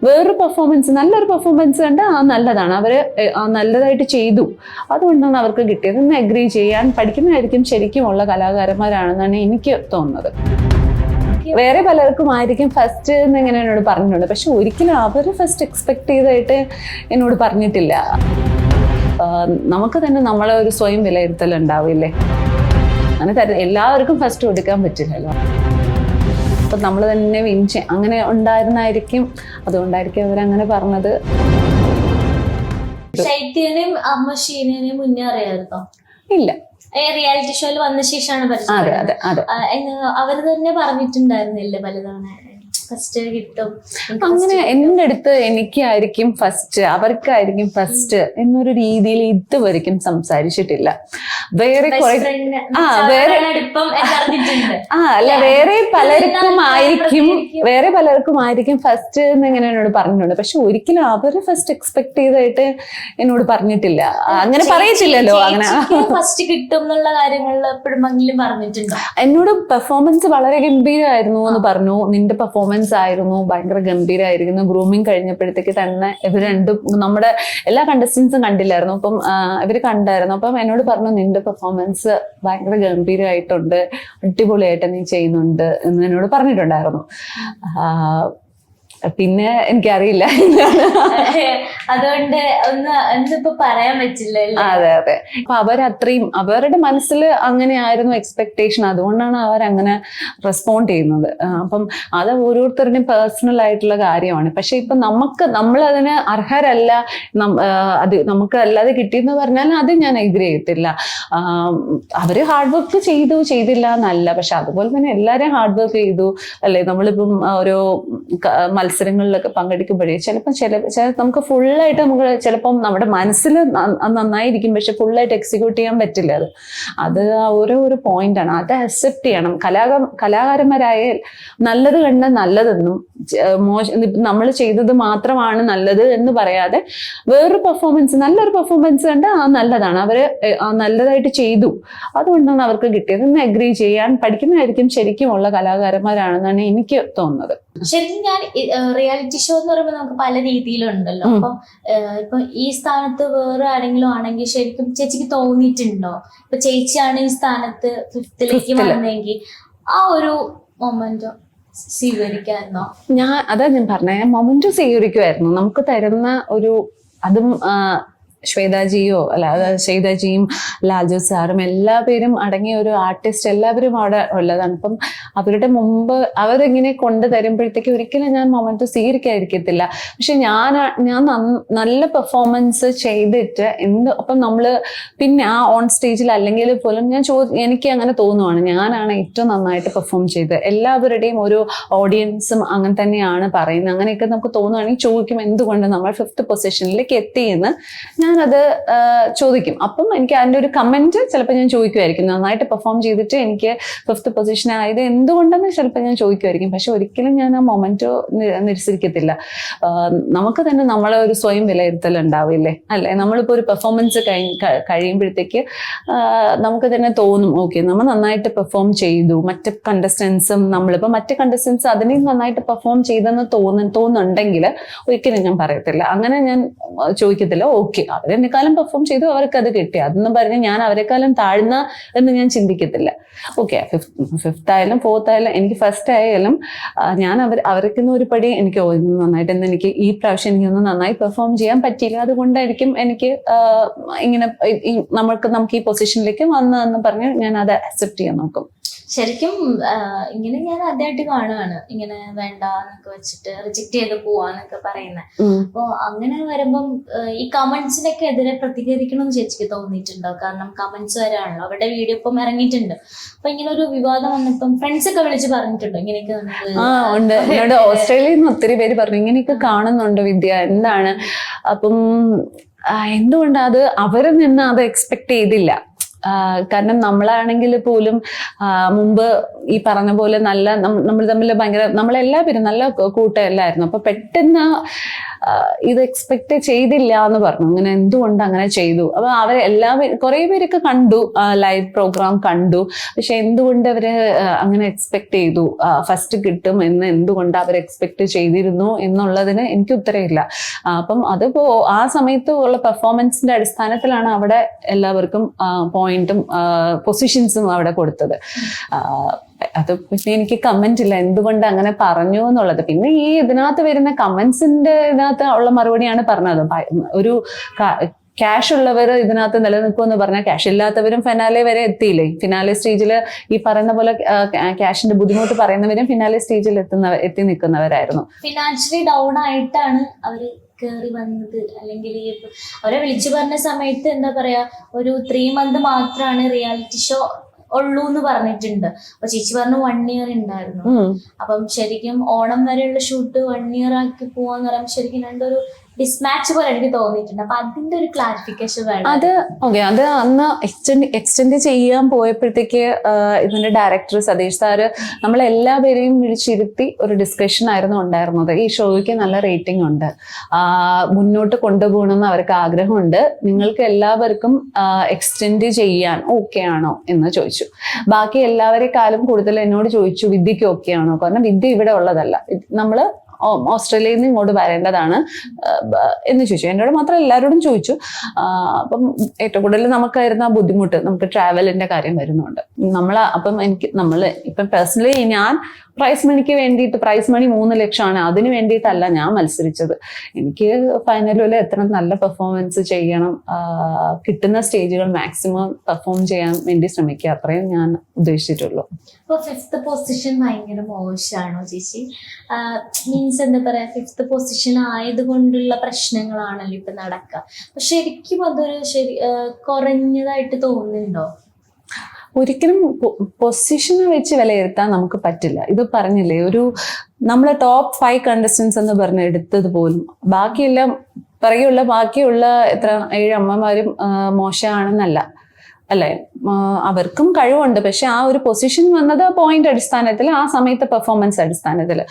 വേറൊരു പെർഫോമൻസ്, നല്ലൊരു പെർഫോമൻസ് കണ്ട് നല്ലതാണ്, അവര് നല്ലതായിട്ട് ചെയ്തു, അതുകൊണ്ടാണ് അവർക്ക് കിട്ടിയത് എന്ന് അഗ്രി ചെയ്യാൻ പഠിക്കുന്നതായിരിക്കും ശരിക്കുമുള്ള കലാകാരന്മാരാണെന്നാണ് എനിക്ക് തോന്നുന്നത്. വേറെ പലർക്കും ആയിരിക്കും ഫസ്റ്റ് എന്ന് ഇങ്ങനെ എന്നോട് പറഞ്ഞിട്ടുണ്ട്, പക്ഷെ ഒരിക്കലും അവർ ഫസ്റ്റ് എക്സ്പെക്ട് ചെയ്തായിട്ട് എന്നോട് പറഞ്ഞിട്ടില്ല. നമുക്ക് തന്നെ നമ്മളെ ഒരു സ്വയം വിലയിരുത്തൽ ഉണ്ടാവില്ലേ, അങ്ങനെ എല്ലാവർക്കും ഫസ്റ്റ് കൊടുക്കാൻ പറ്റില്ലല്ലോ. അപ്പൊ നമ്മൾ തന്നെ അങ്ങനെ ഉണ്ടായിരുന്നായിരിക്കും, അതുകൊണ്ടായിരിക്കും അവരങ്ങനെ പറഞ്ഞത്. ശൈത്യനെയും അമ്മ ഷീനനെയും മുന്നേ അറിയാമായിരുന്നോ? ഇല്ല, റിയാലിറ്റി ഷോയിൽ വന്ന ശേഷമാണ് പരിചയം. അവര് തന്നെ പറഞ്ഞിട്ടുണ്ടായിരുന്നില്ലേ പലതവണ ഫസ്റ്റ് കിട്ടും അങ്ങനെ എൻ്റെ അടുത്ത് എനിക്കായിരിക്കും ഫസ്റ്റ്, അവർക്കായിരിക്കും ഫസ്റ്റ് എന്നൊരു രീതിയിൽ ഇതുവരെയും സംസാരിച്ചിട്ടില്ല. വേറെ വേറെ പലർക്കും ആയിരിക്കും ഫസ്റ്റ് എന്ന് ഇങ്ങനെ എന്നോട് പറഞ്ഞിട്ടുണ്ട്, പക്ഷെ ഒരിക്കലും അവര് ഫസ്റ്റ് എക്സ്പെക്ട് ചെയ്തായിട്ട് എന്നോട് പറഞ്ഞിട്ടില്ല. അങ്ങനെ പറയത്തില്ലല്ലോ, അങ്ങനെ ഫസ്റ്റ് കിട്ടും എന്നുള്ള കാര്യങ്ങളിൽ എപ്പോഴും പറഞ്ഞിട്ടുണ്ടോ? എന്നോട് പെർഫോമൻസ് വളരെ ഗംഭീരമായിരുന്നു എന്ന് പറഞ്ഞു. നിന്റെ പെർഫോമൻസ് ആയിരുന്നു ഭയങ്കര ഗംഭീരമായിരിക്കുന്നു. ഗ്രൂമിങ് കഴിഞ്ഞപ്പോഴത്തേക്ക് തന്നെ ഇവർ രണ്ടും, നമ്മുടെ എല്ലാ കണ്ടസ്റ്റൻസും കണ്ടില്ലായിരുന്നു, അപ്പം ഇവര് കണ്ടായിരുന്നു. അപ്പം എന്നോട് പറഞ്ഞു നിന്റെ പെർഫോമൻസ് ഭയങ്കര ഗംഭീരമായിട്ടുണ്ട്, അടിപൊളിയായിട്ട് നീ ചെയ്യുന്നുണ്ട് എന്ന് എന്നോട് പറഞ്ഞിട്ടുണ്ടായിരുന്നു. പിന്നെ എനിക്കറിയില്ല, അതുകൊണ്ട് ഒന്നിപ്പോ പറയാൻ പറ്റില്ല. അതെ അതെ, അപ്പൊ അവരത്രയും അവരുടെ മനസ്സിൽ അങ്ങനെ ആയിരുന്നു എക്സ്പെക്ടേഷൻ, അതുകൊണ്ടാണ് അവരങ്ങനെ റെസ്പോണ്ട് ചെയ്യുന്നത്. അപ്പം അത് ഓരോരുത്തരുടെയും പേഴ്സണൽ ആയിട്ടുള്ള കാര്യമാണ്. പക്ഷെ ഇപ്പൊ നമ്മളതിന് അർഹരല്ല, അത് നമുക്ക് അല്ലാതെ കിട്ടിയെന്ന് പറഞ്ഞാൽ അത് ഞാൻ എഗ്രി ചെയ്യത്തില്ല. അവര് ഹാർഡ് വർക്ക് ചെയ്തില്ല എന്നല്ല, പക്ഷെ അതുപോലെ തന്നെ എല്ലാവരും ഹാർഡ് വർക്ക് ചെയ്തു അല്ലെ. നമ്മളിപ്പം ഓരോ മത്സരങ്ങളിലൊക്കെ പങ്കെടുക്കുമ്പോഴേ ചിലപ്പോൾ നമുക്ക് ഫുള്ളായിട്ട് നമുക്ക് ചിലപ്പം നമ്മുടെ മനസ്സിൽ നന്നായിരിക്കും, പക്ഷെ ഫുള്ളായിട്ട് എക്സിക്യൂട്ട് ചെയ്യാൻ പറ്റില്ല. അത് ഓരോ പോയിന്റാണ്, അത് അക്സെപ്റ്റ് ചെയ്യണം. കലാകാരന്മാരായ നല്ലത് കണ്ട നല്ലതെന്നും നമ്മൾ ചെയ്തത് മാത്രമാണ് നല്ലത് എന്ന് പറയാതെ വേറൊരു പെർഫോമൻസ്, നല്ലൊരു പെർഫോമൻസ് കണ്ട് നല്ലതാണ്, അവര് നല്ലതായിട്ട് ചെയ്തു, അതുകൊണ്ടാണ് അവർക്ക് കിട്ടിയത് എന്ന് അഗ്രി ചെയ്യാൻ പഠിക്കുന്നതായിരിക്കും ശരിക്കുമുള്ള കലാകാരന്മാരാണെന്നാണ് എനിക്ക് തോന്നുന്നത്. ശരിക്കും ഞാൻ റിയാലിറ്റി ഷോ എന്ന് പറയുമ്പോൾ നമുക്ക് പല രീതിയിലുണ്ടല്ലോ. അപ്പം ഇപ്പൊ ഈ സ്ഥാനത്ത് വേറെ ആരെങ്കിലും ആണെങ്കിൽ ശരിക്കും ചേച്ചിക്ക് തോന്നിയിട്ടുണ്ടോ, ഇപ്പൊ ചേച്ചിയാണ് ഈ സ്ഥാനത്ത് ഫിഫ്ത്തിലേക്ക് വന്നെങ്കിൽ ആ ഒരു മൊമെന്റോ സ്വീകരിക്കായിരുന്നോ? അതാ ഞാൻ പറഞ്ഞ മൊമെന്റോ സ്വീകരിക്കുമായിരുന്നു. നമുക്ക് തരുന്ന ഒരു അതും ശ്വേതാജിയോ ശ്വേതാജിയും ലാൽജോ സാറും എല്ലാ പേരും അടങ്ങിയ ഒരു ആർട്ടിസ്റ്റ് എല്ലാവരും അവിടെ ഉള്ളതാണ്. അപ്പം അവരുടെ മുമ്പ് അവരിങ്ങനെ കൊണ്ടു തരുമ്പോഴത്തേക്ക് ഒരിക്കലും ഞാൻ മൊമെന്റ് സ്വീകരിക്കാതിരിക്കത്തില്ല. പക്ഷെ ഞാൻ നല്ല പെർഫോമൻസ് ചെയ്തിട്ട് അപ്പം നമ്മള് പിന്നെ ആ ഓൺ സ്റ്റേജിൽ അല്ലെങ്കിൽ പോലും എനിക്ക് അങ്ങനെ തോന്നുവാണ്, ഞാനാണ് ഏറ്റവും നന്നായിട്ട് പെർഫോം ചെയ്തത്, എല്ലാവരുടെയും ഒരു ഓഡിയൻസും അങ്ങനെ തന്നെയാണ് പറയുന്നത്. അങ്ങനെയൊക്കെ നമുക്ക് തോന്നുവാണെങ്കിൽ ചോദിക്കും എന്തുകൊണ്ട് നമ്മൾ 5th പൊസിഷനിലേക്ക് എത്തിയെന്ന് ഞാനത് ചോദിക്കും. അപ്പം എനിക്ക് അതിൻ്റെ ഒരു കമന്റ് ചിലപ്പോൾ ഞാൻ ചോദിക്കുമായിരിക്കും, നന്നായിട്ട് പെർഫോം ചെയ്തിട്ട് എനിക്ക് 5th പൊസിഷൻ ആയത് എന്തുകൊണ്ടെന്ന് ചിലപ്പോൾ ഞാൻ ചോദിക്കുമായിരിക്കും. പക്ഷെ ഒരിക്കലും ഞാൻ ആ മൊമെന്റോ നിരസിക്കത്തില്ല. നമുക്ക് തന്നെ നമ്മളെ ഒരു സ്വയം വിലയിരുത്തൽ ഉണ്ടാവില്ലേ അല്ലെ. നമ്മളിപ്പോൾ ഒരു പെർഫോമൻസ് കഴിയുമ്പോഴത്തേക്ക് നമുക്ക് തന്നെ തോന്നും ഓക്കെ നമ്മൾ നന്നായിട്ട് പെർഫോം ചെയ്തു, മറ്റ് കണ്ടസ്റ്റൻസ് അതിനെയും നന്നായിട്ട് പെർഫോം ചെയ്തെന്ന് തോന്നുന്നുണ്ടെങ്കിൽ ഒരിക്കലും ഞാൻ പറയത്തില്ല, അങ്ങനെ ഞാൻ ചോദിക്കത്തില്ല. ഓക്കെ അവരെന്നെക്കാലം പെർഫോം ചെയ്തു, അവർക്ക് അത് കിട്ടി, അതെന്ന് പറഞ്ഞ് ഞാൻ അവരെക്കാലം താഴ്ന്ന എന്ന് ഞാൻ ചിന്തിക്കത്തില്ല. ഓക്കെ 5th ആയാലും 4th ആയാലും എനിക്ക് 1st ആയാലും ഞാൻ അവർക്കുന്ന ഒരു പടി എനിക്ക് നന്നായിട്ട് എനിക്ക് ഈ പ്രാവശ്യം എനിക്കൊന്ന് നന്നായി പെർഫോം ചെയ്യാൻ പറ്റിയില്ല, അതുകൊണ്ടായിരിക്കും എനിക്ക് ഇങ്ങനെ നമുക്ക് ഈ പൊസിഷനിലേക്ക് വന്നതെന്ന് പറഞ്ഞ് ഞാൻ അത് അക്സെപ്റ്റ് ചെയ്യാൻ നോക്കും. ശരിക്കും ഇങ്ങനെ ഞാൻ ആദ്യമായിട്ട് കാണുകയാണ്, ഇങ്ങനെ വേണ്ട എന്നൊക്കെ വെച്ചിട്ട് റിജക്ട് ചെയ്ത് പോവാന്നൊക്കെ പറയുന്നത്. അപ്പൊ അങ്ങനെ വരുമ്പം ഈ കമന്റ്സിനൊക്കെ എതിരെ പ്രതികരിക്കണമെന്ന് ചേച്ചിക്ക് തോന്നിയിട്ടുണ്ടോ? കാരണം കമന്റ്സ് വരാണല്ലോ, അവരുടെ വീഡിയോ ഇപ്പം ഇറങ്ങിയിട്ടുണ്ട്. അപ്പൊ ഇങ്ങനെ ഒരു വിവാദം വന്നിപ്പം ഫ്രണ്ട്സ് ഒക്കെ വിളിച്ച് പറഞ്ഞിട്ടുണ്ടോ ഇങ്ങനെയൊക്കെ? ഉണ്ട്, എന്നോട് ഓസ്ട്രേലിയയിൽ നിന്ന് ഒത്തിരി പേര് പറഞ്ഞു ഇങ്ങനെയൊക്കെ കാണുന്നുണ്ട് വിദ്യ, എന്താണ്? അപ്പം എന്തുകൊണ്ട് അത് അവരിൽ നിന്ന് അത് എക്സ്പെക്ട് ചെയ്തില്ല. കാരണം നമ്മളാണെങ്കിൽ പോലും മുമ്പ് ഈ പറഞ്ഞ പോലെ നമ്മൾ തമ്മിൽ ഭയങ്കര നമ്മളെല്ലാവരും നല്ല കൂട്ടമല്ലായിരുന്നു. അപ്പൊ പെട്ടെന്ന് ഇത് എക്സ്പെക്ട് ചെയ്തില്ല എന്ന് പറഞ്ഞു. ഇങ്ങനെ എന്തുകൊണ്ട് അങ്ങനെ ചെയ്തു. അപ്പൊ കുറെ പേരൊക്കെ കണ്ടു, ലൈവ് പ്രോഗ്രാം കണ്ടു. പക്ഷെ എന്തുകൊണ്ട് അവര് അങ്ങനെ എക്സ്പെക്ട് ചെയ്തു, ഫസ്റ്റ് കിട്ടും എന്ന് എന്തുകൊണ്ട് അവർ എക്സ്പെക്ട് ചെയ്തിരുന്നു എന്നുള്ളതിന് എനിക്ക് ഉത്തരവില്ല. അപ്പം അതിപ്പോ ആ സമയത്ത് ഉള്ള പെർഫോമൻസിന്റെ അടിസ്ഥാനത്തിലാണ് അവിടെ എല്ലാവർക്കും പോയിന്റും പൊസിഷൻസും അവിടെ കൊടുത്തത്. അത് പിന്നെ എനിക്ക് കമന്റ് ഇല്ല എന്തുകൊണ്ട് അങ്ങനെ പറഞ്ഞു എന്നുള്ളത്. പിന്നെ ഈ ഇതിനകത്ത് വരുന്ന കമന്റ്സിന്റെ ഇതിനകത്ത് ഉള്ള മറുപടിയാണ് പറഞ്ഞത്. ഒരു ക്യാഷ് ഉള്ളവർ ഇതിനകത്ത് നിലനിൽക്കുമെന്ന് പറഞ്ഞാൽ ക്യാഷ് ഇല്ലാത്തവരും ഫിനാലെ വരെ എത്തിയില്ലേ. ഫിനാലെ സ്റ്റേജിൽ ഈ പറയുന്ന പോലെ ക്യാഷിന്റെ ബുദ്ധിമുട്ട് പറയുന്നവരും ഫിനാലെ സ്റ്റേജിൽ എത്തി നിൽക്കുന്നവരായിരുന്നു. ഫിനാൻഷ്യലി ഡൗൺ ആയിട്ടാണ് അവര് കയറി വന്നത്. അല്ലെങ്കിൽ അവരെ വിളിച്ചു പറഞ്ഞ സമയത്ത് എന്താ പറയാ, ഒരു 3 months മാത്രമാണ് റിയാലിറ്റി ഷോ ഉള്ളൂ എന്ന് പറഞ്ഞിട്ടുണ്ട്. അപ്പൊ ചേച്ചി പറഞ്ഞു 1 year ഉണ്ടായിരുന്നു. അപ്പം ശരിക്കും ഓണം വരെയുള്ള ഷൂട്ട് 1 year ആക്കി പോവാന്ന് പറയുമ്പോൾ ശരിക്കും രണ്ടൊരു ഡിസ്മാച്ച് പോലെ എനിക്ക് തോന്നിയിട്ടുണ്ട്. അപ്പൊ അതിന്റെ ഒരു ക്ലാരിഫിക്കേഷൻ വേണം. അത് ഓക്കെ, അത് അന്ന് എക്സ്റ്റെൻഡ് ചെയ്യാൻ പോയപ്പോഴത്തേക്ക് ഇതിന്റെ ഡയറക്ടർ സതീഷ് സാറ് നമ്മളെല്ലാവരെയും വിളിച്ചിരുത്തി ഒരു ഡിസ്കഷൻ ആയിരുന്നു ഉണ്ടായിരുന്നത്. ഈ ഷോയ്ക്ക് നല്ല റേറ്റിംഗ് ഉണ്ട്, മുന്നോട്ട് കൊണ്ടുപോകണമെന്ന് അവർക്ക് ആഗ്രഹമുണ്ട്, നിങ്ങൾക്ക് എല്ലാവർക്കും എക്സ്റ്റെൻഡ് ചെയ്യാൻ ഓക്കെ ആണോ എന്ന് ചോദിച്ചു. ബാക്കി എല്ലാവരെക്കാളും കൂടുതൽ എന്നോട് ചോദിച്ചു വിദ്യക്ക് ഓക്കെ ആണോ. കാരണം വിദ്യ ഇവിടെ ഉള്ളതല്ല, നമ്മള് ഓസ്ട്രേലിയയിൽ നിന്ന് ഇങ്ങോട്ട് വരേണ്ടതാണ് എന്ന് ചോദിച്ചു. എന്നോട് മാത്രം എല്ലാവരോടും ചോദിച്ചു. അപ്പം ഏറ്റവും കൂടുതൽ നമുക്കായിരുന്നു ആ ബുദ്ധിമുട്ട്, നമുക്ക് ട്രാവലിന്റെ കാര്യം വരുന്നുണ്ട്. അപ്പം ഇപ്പം പേഴ്സണലി ഞാൻ പ്രൈസ് മണിക്ക് വേണ്ടിയിട്ട്, പ്രൈസ് മണി 3 ലക്ഷമാണ്, അതിന് വേണ്ടിയിട്ടല്ല ഞാൻ മത്സരിച്ചത്. എനിക്ക് ഫൈനലിൽ എത്ര നല്ല പെർഫോമൻസ് ചെയ്യണം, കിട്ടുന്ന സ്റ്റേജുകൾ മാക്സിമം പെർഫോം ചെയ്യാൻ വേണ്ടി ശ്രമിക്കുക, അത്രയും ഞാൻ ഉദ്ദേശിച്ചിട്ടുള്ളൂ. ഇപ്പൊ 5th പൊസിഷൻ ഭയങ്കര മോശമാണോ ചേച്ചി? മീൻസ് എന്താ പറയാ, 5th പൊസിഷൻ ആയതുകൊണ്ടുള്ള പ്രശ്നങ്ങളാണല്ലോ ഇപ്പൊ നടക്കുക. അപ്പൊ ശരിക്കും അതൊരു കുറഞ്ഞതായിട്ട് തോന്നുന്നുണ്ടോ? ഒരിക്കലും പൊസിഷനെ വെച്ച് വിലയിരുത്താൻ നമുക്ക് പറ്റില്ല. ഇത് പറഞ്ഞില്ലേ, നമ്മളെ ടോപ്പ് 5 കണ്ടസ്റ്റൻസ് എന്ന് പറഞ്ഞ് എടുത്തത് പോലും ബാക്കിയുള്ള 7 അമ്മമാരും മോശമാണെന്നല്ല, അല്ലെ, അവർക്കും കഴിവുണ്ട്. പക്ഷെ ആ ഒരു പൊസിഷൻ വന്നത് പോയിന്റ് അടിസ്ഥാനത്തിൽ, ആ സമയത്തെ പെർഫോമൻസ് അടിസ്ഥാനത്തിൽ.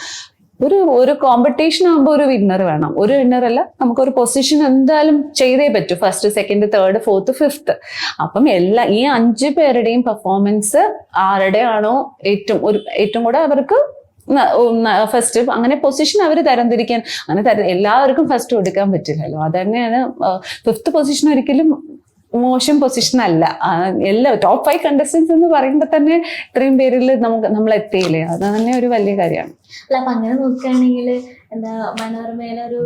ഒരു കോമ്പറ്റീഷൻ ആകുമ്പോൾ ഒരു വിന്നർ വേണം. ഒരു വിന്നർ അല്ല, നമുക്കൊരു പൊസിഷൻ എന്തായാലും ചെയ്തേ പറ്റൂ. 1st, 2nd, 3rd, 4th, 5th. അപ്പം ഈ 5 പേരുടെയും പെർഫോമൻസ് ആരുടെയാണോ ഏറ്റവും കൂടെ അവർക്ക് ഫസ്റ്റ്, അങ്ങനെ പൊസിഷൻ അവർ തരംതിരിക്കാൻ, എല്ലാവർക്കും ഫസ്റ്റ് കൊടുക്കാൻ പറ്റില്ലല്ലോ. അത് തന്നെയാണ് 5th പൊസിഷൻ ഒരിക്കലും മോശം പൊസിഷൻ അല്ല. എല്ലാ ടോപ്പ് 5 കണ്ടസ്റ്റൻസ് എന്ന് പറയുമ്പോൾ തന്നെ ഇത്രയും പേരിൽ നമ്മൾ എത്തിയില്ലേ, അത് തന്നെ ഒരു വലിയ കാര്യമാണ്. അല്ല, അപ്പൊ അങ്ങനെ നോക്കുകയാണെങ്കിൽ എന്താ, മനോരമയിലൊരു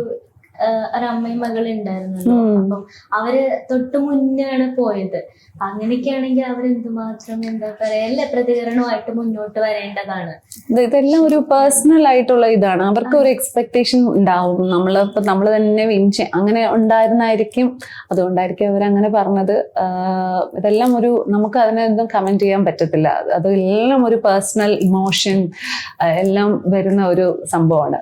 അമ്മയും മകളുണ്ടായിരുന്നല്ലോ. അപ്പം അവര് തൊട്ട് മുന്നെയാണ് പോയത്. അങ്ങനെയൊക്കെയാണെങ്കിൽ അവരെന്തുമാത്രം എന്താ പറയാ, എല്ലാ പ്രതികരണമായിട്ട് മുന്നോട്ട് വരേണ്ടതാണ്. ഇതെല്ലാം ഒരു പേഴ്സണൽ ആയിട്ടുള്ള ഇതാണ്. അവർക്ക് ഒരു എക്സ്പെക്ടേഷൻ ഉണ്ടാവും, നമ്മൾ തന്നെ അങ്ങനെ ഉണ്ടായിരുന്നായിരിക്കും. അതുകൊണ്ടായിരിക്കും അവരങ്ങനെ പറഞ്ഞത്. ഇതെല്ലാം നമുക്ക് അതിനൊന്നും കമന്റ് ചെയ്യാൻ പറ്റത്തില്ല. അതെല്ലാം ഒരു പേഴ്സണൽ ഇമോഷൻ എല്ലാം വരുന്ന ഒരു സംഭവമാണ്.